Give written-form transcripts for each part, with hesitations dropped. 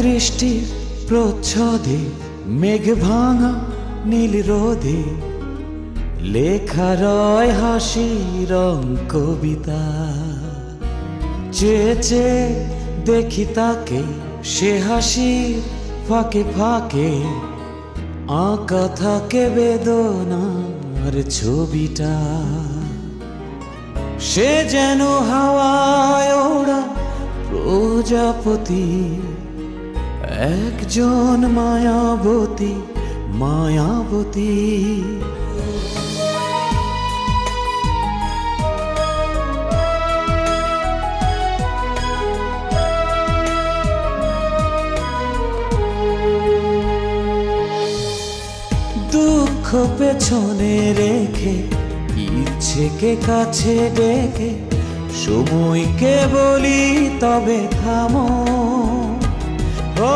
দৃষ্টির প্রচ্ছদে মেঘ ভাঙা নীল রোদে লেখা রয় হাসি রং কবিতা। চেয়ে চেয়ে দেখি তাকে, সে হাসির ফাঁকে ফাঁকে আঁকা থাকে বেদনার ছবিটা। সে যেন হাওয়ায় ওড়া প্রজাপতি, একজন মায়াবতী মায়াবতী। দুঃখ পেছনে রেখে, ইচ্ছেকে কাছে ডেকে সময়কে বলি তবে থামো। ও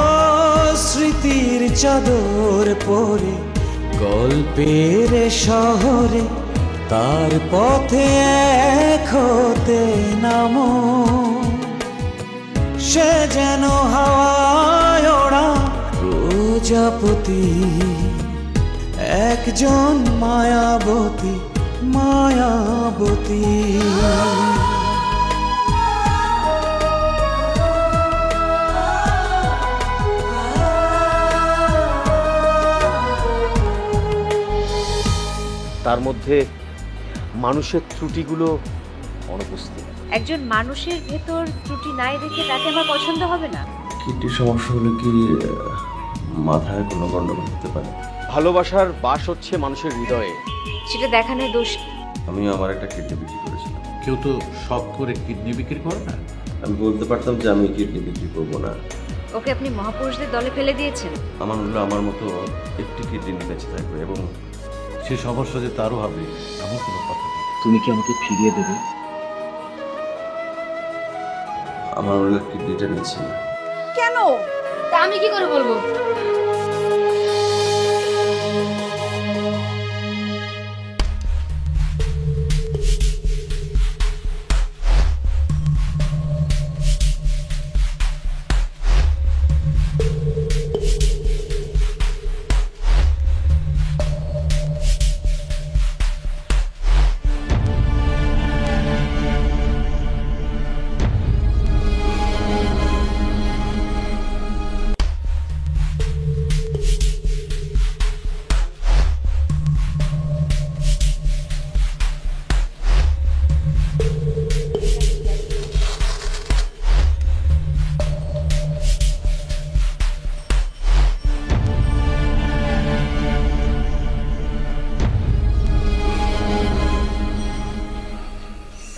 স্মৃতির চাদর পরে গল্পের শহরে তার পথে এক হতে নামো। সে যেন হাওয়ায় ওড়া প্রজাপতি, একজন মায়াবতী মায়াবতী। তার মধ্যে মানুষের ত্রুটিগুলো অনুপস্থিত। একজন মানুষের ভেতর ত্রুটি নাই দেখে তাকে আমার পছন্দ হবে না। কিডনির সমস্যা হলে কি মাথায় কোনো গন্ডগোল হতে পারে? ভালোবাসার বাস হচ্ছে মানুষের হৃদয়ে। সেটা দেখানোর দোষ কি? আমি আমার একটা কিডনি বিক্রি করেছিলাম। কেউ তো শখ করে কিডনি বিক্রি করে না। আমি বলতে পারতাম যে আমি কিডনি বিক্রি করবো না। ওকে আপনি মহাপুরুষদের দলে ফেলে দিয়েছেন। আমার মতো একটি কিডনি বেঁচে থাকবে এবং সে সমস্যা যে তারও হবে এমন কোনো কথা নেই। তুমি কি আমাকে ফিরিয়ে দেবে? আমার কিডনিটা নিচ্ছি। কেন? তা আমি কি করে বলবো?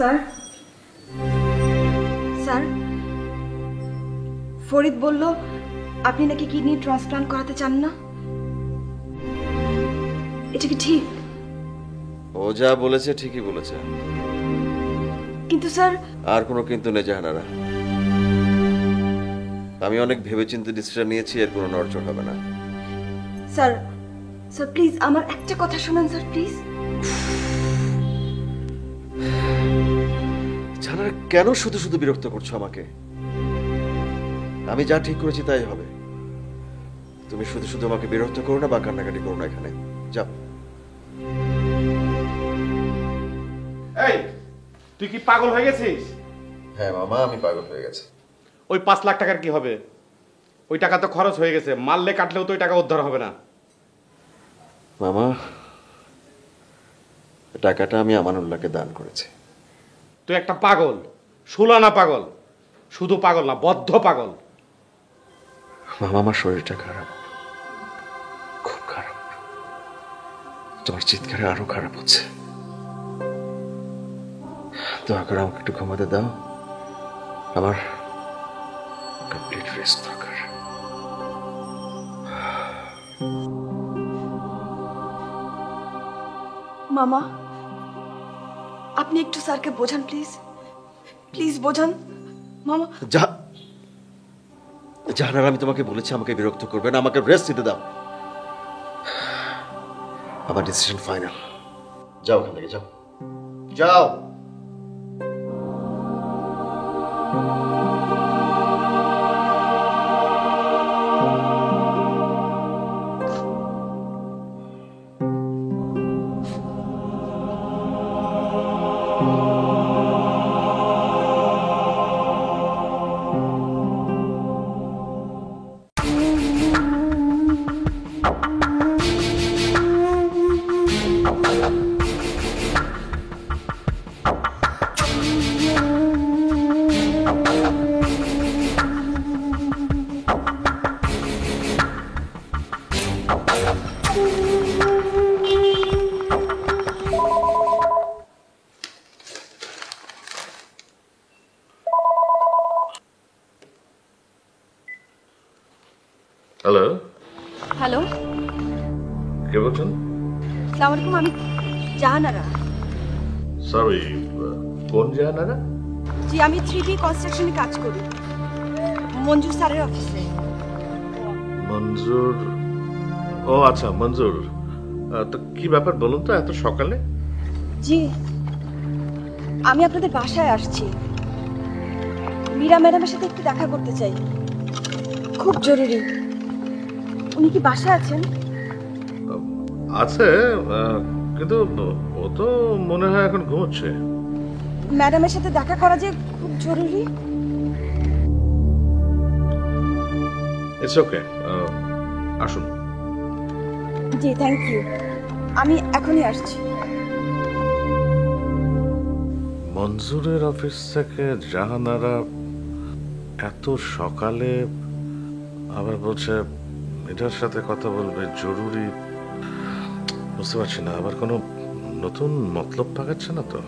স্যার, স্যার, ফরিদ বলল আপনি নাকি কিডনি ট্রান্সপ্লান্ট করাতে চান না। এটা কি ঠিক? ও যা বলেছে ঠিকই বলেছে। কিন্তু স্যার। আর কোনো কিন্তু নেই জাহানারা। আমি অনেক ভেবেচিন্তে ডিসিশন নিয়েছি, এর কোনো নড়চড় হবে না। স্যার, স্যার প্লিজ আমার একটা কথা শুনুন স্যার, প্লিজ। জাহানারা, কেন শুধু শুধু বিরক্ত করছো আমাকে? আমি যা ঠিক করেছি তাই হবে। তুমি শুধু শুধু আমাকে বিরক্ত করো না বা কান্নাকাটি করো না। এখানে যাও। এই, তুই কি পাগল হয়ে গেছিস? হ্যাঁ মামা, আমি পাগল হয়ে গেছি। ওই 5 লাখ টাকার কি হবে? ওই টাকা তো খরচ হয়ে গেছে, মারলে কাটলেও তো ওই টাকা উদ্ধার হবে না। মামা, টাকাটা আমি আমানুল্লাহকে দান করেছি। তুই একটা পাগল, সুলানা পাগল, শুধু পাগল না, বদ্ধ পাগল। মামা, আমার শরীরটা খারাপ, খুব খারাপ। তোমার চিৎকারে আরো খারাপ হচ্ছে। দয়া করে আমাকে একটু ঘুমাতে দাও। আমার কমপ্লিট রেস্ট দরকার। মামা, আপনি একটু স্যারকে বোঝান প্লিজ, প্লিজ বোঝান মামা। জাহানারা, আমি তোমাকে বলেছি আমাকে বিরক্ত করবে না, আমাকে রেস্ট দিতে দাও। আমার ডিসিশন ফাইনাল। যাও ওখান থেকে, যাও যাও। হ্যালো, হ্যালো, কে বলছেন? আসসালামু আলাইকুম। আমি জাহানারা। সরি, কোন জাহানারা? জি, আমি 3D কনস্ট্রাকশনে কাজ করি, মঞ্জুর স্যারের অফিসে। মঞ্জুর? ও আচ্ছা, মঞ্জুর। তো কি ব্যাপার বলুন তো এত সকালে? জি, আমি আপনাদের বাসায় আসছি। মীরা ম্যাডামের সাথে একটু দেখা করতে চাই, খুব জরুরি। উনি কি বাসায় আছেন? আছে, কিন্তু ও তো মনে হয় এখন ঘুমোচ্ছে। ম্যাডামের সাথে দেখা করা যে খুব জরুরি। ইটস ওকে, আসুন। জি, থ্যাংক ইউ। আমি এখনই আসছি। মঞ্জুরের অফিস থেকে জাহানারা এত সকালে, আবার বলছে এটার সাথে কথা বলবে জরুরি। বুঝতে পারছি না, আবার কোনো নতুন মতলব পাকাচ্ছে না তো?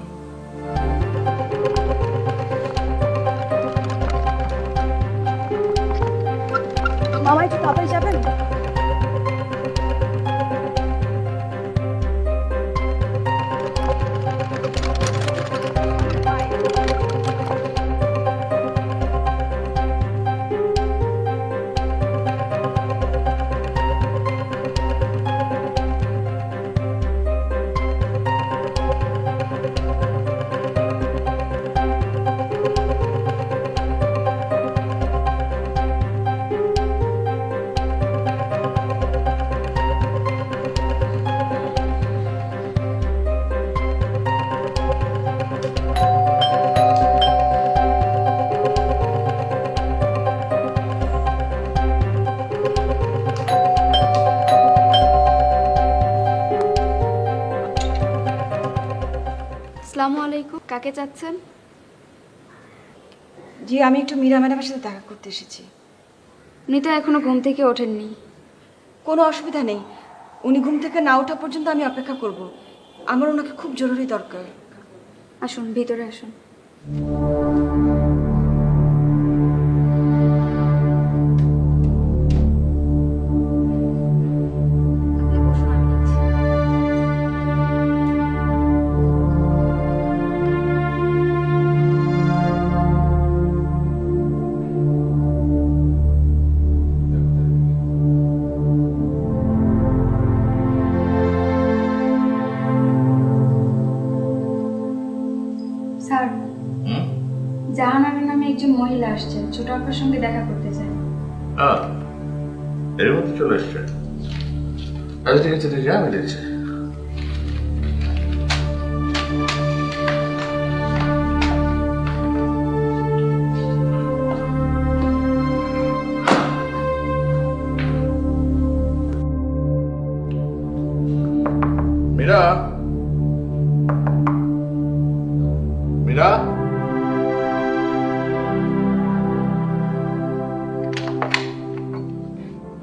মামা একটু তাড়াতাড়ি যাবেন? আসসালামু আলাইকুম, কাকে চাচ্ছেন? জি, আমি একটু মীরা ম্যাডামের সাথে দেখা করতে এসেছি। উনি তো এখনো ঘুম থেকে ওঠেননি। কোনো অসুবিধা নেই, উনি ঘুম থেকে না ওঠা পর্যন্ত আমি অপেক্ষা করব। আমার ওনাকে খুব জরুরি দরকার। আসুন, ভিতরে আসুন। আপনি বসুন, আমি নিচ্ছি। স্যার, জাহানারা নামে একজন মহিলা আসছেন, ছোট আপার সঙ্গে দেখা করতে চান। এর মধ্যে চলে এসছে। আচ্ছা ঠিক আছে, তুই যা, আমি দিচ্ছি। মীরা, মীরা,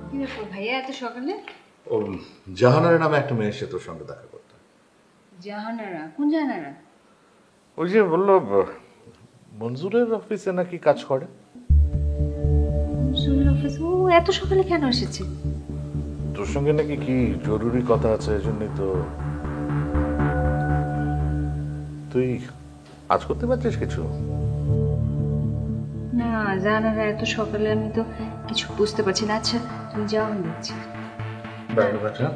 কি ব্যাপার ভাইয়া, এত সকালে? ও জাহানারা নামে একটা মেয়ে এসে তোর সঙ্গে দেখা করতে। জাহানারা? কোন জাহানারা? ওই যে বললো মঞ্জুরের অফিসে নাকি কাজ করে। অফিস? ও এত সকালে কেন এসেছে? তোর সঙ্গে নাকি কি জরুরি কথা আছে, এজন্যই তো। তুই আজ করতে পারছিস কিছু? না, জাহানারা এত সকালে আমি তো কিছু বুঝতে পারছি না। আচ্ছা তুমি যাও, আমি দেখছি। বাচ্চা,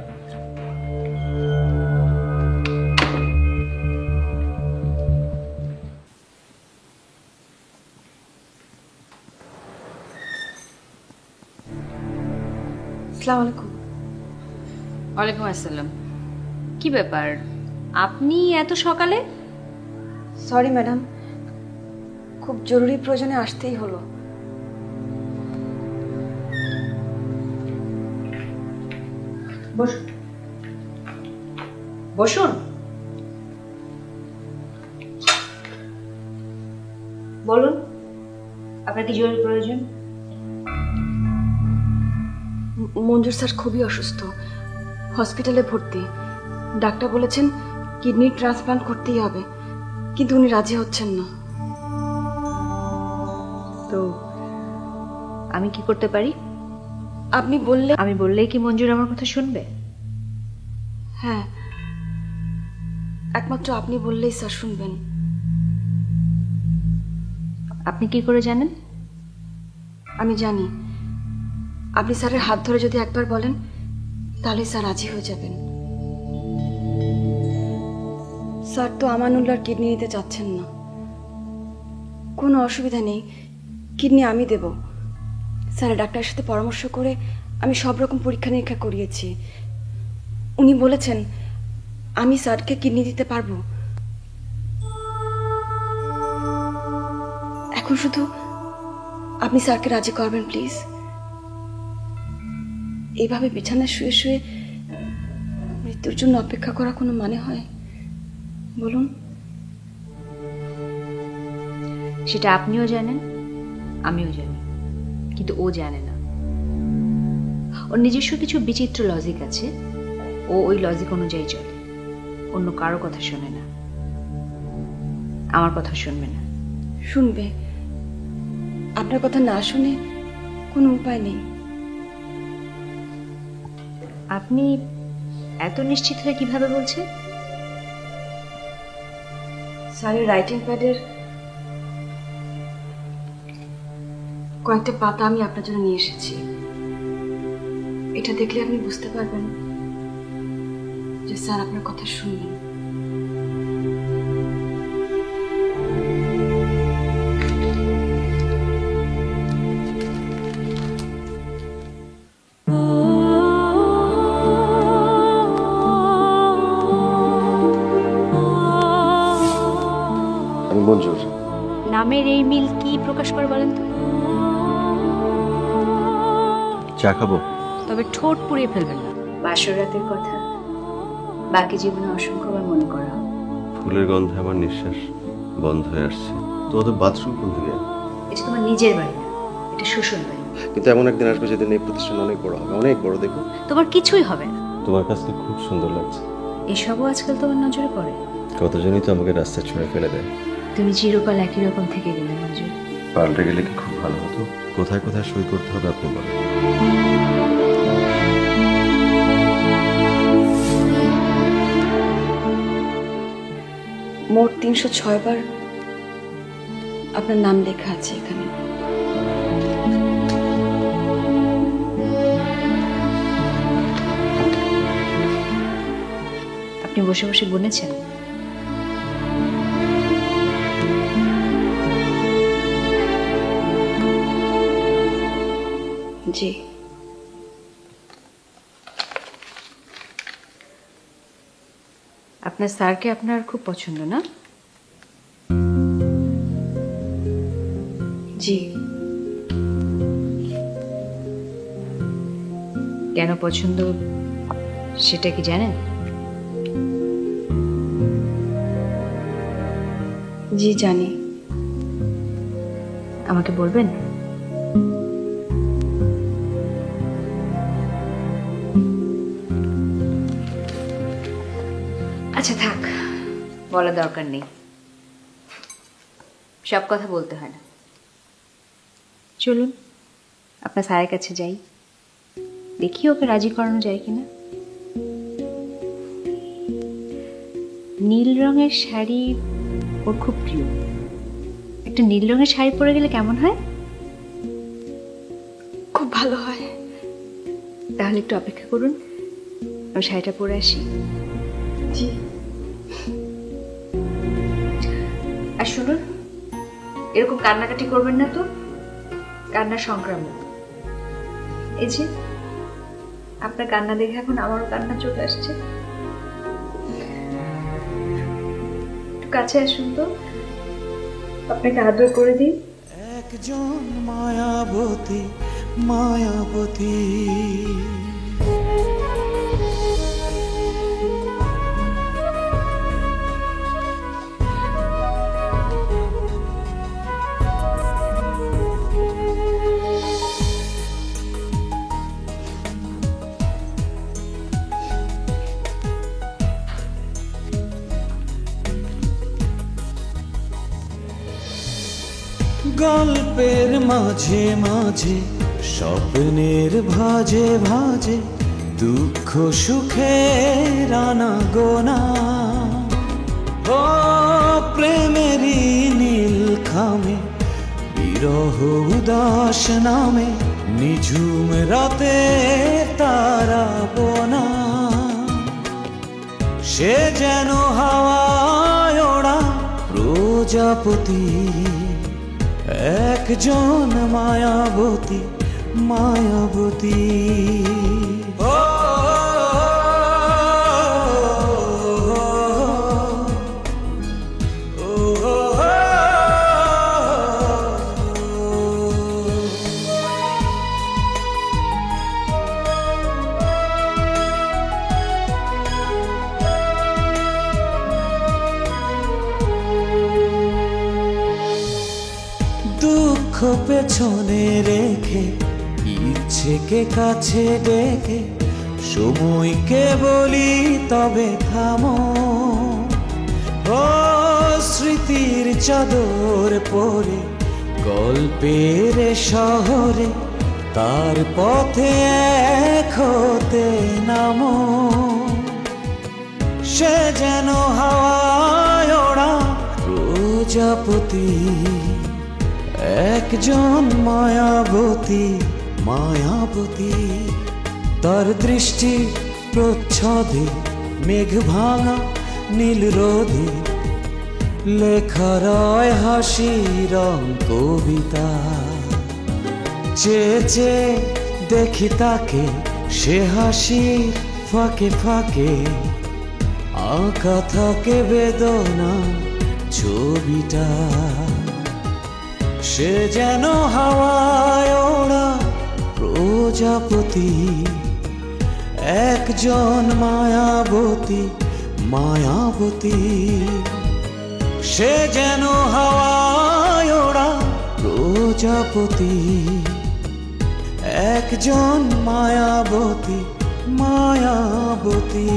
আসসালামু আলাইকুম। ওয়ালাইকুম আসসালাম। কি ব্যাপার, আপনি এত সকালে? সরি ম্যাডাম, খুব জরুরি প্রয়োজনে আসতেই হলো। বসুন, বসুন। বলুন, আপনার কি জরুরি প্রয়োজন? মঞ্জুর স্যার খুবই অসুস্থ, হসপিটালে ভর্তি। ডাক্তার বলেছেন কিডনি ট্রান্সপ্লান্ট করতেই হবে, কিন্তু উনি রাজি হচ্ছেন না। তো আমি কি করতে পারি? আপনি বললে। আমি বললেই কি মঞ্জুর আমার কথা শুনবে? হ্যাঁ, একমাত্র আপনি বললেই স্যার শুনবেন। আপনি কি করে জানেন? আমি জানি আপনি স্যারের হাত ধরে যদি একবার বলেন তাহলে স্যার রাজি হয়ে যাবেন। স্যার তো আমানুল্লাহর কিডনি নিতে চাচ্ছেন না। কোনো অসুবিধা নেই, কিডনি আমি দেব। স্যার ডাক্তারের সাথে পরামর্শ করে আমি সব রকম পরীক্ষা নিরীক্ষা করিয়েছি। উনি বলেছেন আমি স্যারকে কিডনি দিতে পারবো। এখন শুধু আপনি স্যারকে রাজি করবেন প্লিজ। এইভাবে বিছানায় শুয়ে শুয়ে মৃত্যুর জন্য অপেক্ষা করা কোনো মানে হয় বলুন? সেটা আপনিও জানেন, আমিও জানি, কিন্তু ও জানে না। ওর নিজস্ব কিছু বিচিত্র লজিক আছে, ও ওই লজিক অনুযায়ী চলে, অন্য কারো কথা শোনে না। আমার কথা শুনবে না। শুনবে, আপনার কথা না শুনে কোনো উপায় নেই। আপনি এত নিশ্চিত হয়ে কিভাবে বলছেন? স্যারের রাইটিং প্যাডের কয়েকটা পাতা আমি আপনার জন্য নিয়ে এসেছি। এটা দেখলে আপনি বুঝতে পারবেন যে স্যার আপনার কথা শুনবেন। আমি মঞ্জুর। নামের এই মিল কি প্রকাশ করে বলেন তো? চা খাবো? তবে ঠোঁট পুড়িয়ে ফেলবেন না। বাসর রাতের কথা বাকি জীবনে অসংখ্যবার মনে করা হবে। ফুলের গন্ধে আমার নিঃশ্বাস বন্ধ হয়ে আসছে। তোমাদের বাথরুম কোন দিকে? এটা তোমার নিজের বাড়ি না, এটা শ্বশুর বাড়ি। কিন্তু এমন একদিন আসবে যেদিন এই প্রতিষ্ঠান অনেক বড় হবে, অনেক বড়। দেখো তোমার কিছুই হবে না। তোমার কাছে খুব সুন্দর লাগছে। এসবও আজকাল তোমার নজরে পড়ে। কতজনই তো আমাকে রাস্তায় ছুঁড়ে ফেলে দেয়। তুমি চিরকাল একই রকম থেকে গেলে মঞ্জুর। পাল্টে গেলে কি খুব ভালো হতো? কোথায় কোথায় সই করতে হবে আপনি বলেন। মোট 306 বার আপনার নাম লেখা আছে এখানে। আপনি বসে বসে গুনেছেন? জি। আপনার স্যারকে আপনার খুব পছন্দ না? জি। কেন পছন্দ সেটা কি জানেন? জি জানি। আমাকে বলবেন? আচ্ছা থাক, বলার দরকার নেই। সব কথা বলতে হয় না। চলুন আপনার স্যারের কাছে যাই, দেখি ওকে রাজি করানো যায় কিনা। নীল রঙের শাড়ি ওর খুব প্রিয়। একটা নীল রঙের শাড়ি পরে গেলে কেমন হয়? খুব ভালো হয়। তাহলে একটু অপেক্ষা করুন, আমি শাড়িটা পরে আসি। জি। আর শুনুন, এরকম কান্নাকাটি করবেন না তো, কান্না সংক্রামক। এই যে আপনার কান্না দেখে এখন আমারও কান্না চলে আসছে। একটু কাছে আসুন তো, আপনাকে আদর করে দিই। একজন মায়াবতী মায়াবতী গল্পের মাঝে মাঝে স্বপ্নের ভাজে ভাজে দুঃখ সুখের আনাগোনা ও প্রেমেরই নীল খামে বিরহ উদাস নামে নিঝুম রাতে তারা বোনা সে যেন হাওয়ায় ওড়া প্রজাপতি একজন মায়াবতী মায়াবতী ও দুঃখ পেছনে রেখে ইচ্ছেকে কাছে ডেকে সময়কে বলি তবে থামো ও স্মৃতির চাদর পরে গল্পের শহরে তার পথে এক হতে নামো সে যেন হাওয়ায় ওড়া প্রজাপতি একজন মায়াবতী মায়াবতী তার দৃষ্টি প্রচ্ছদে মেঘ ভাঙা নীল রোদে লেখা রয় হাসি রং কবিতা চেয়ে চেয়ে দেখি তাকে সে হাসির ফাঁকে ফাঁকে আঁকা থাকে বেদনা ছবিটা সে যেন হাওয়ায় ওড়া প্রজাপতি একজন মায়াবতী মায়াবতী সে যেন হাওয়ায় ওড়া প্রজাপতি একজন মায়াবতী মায়াবতী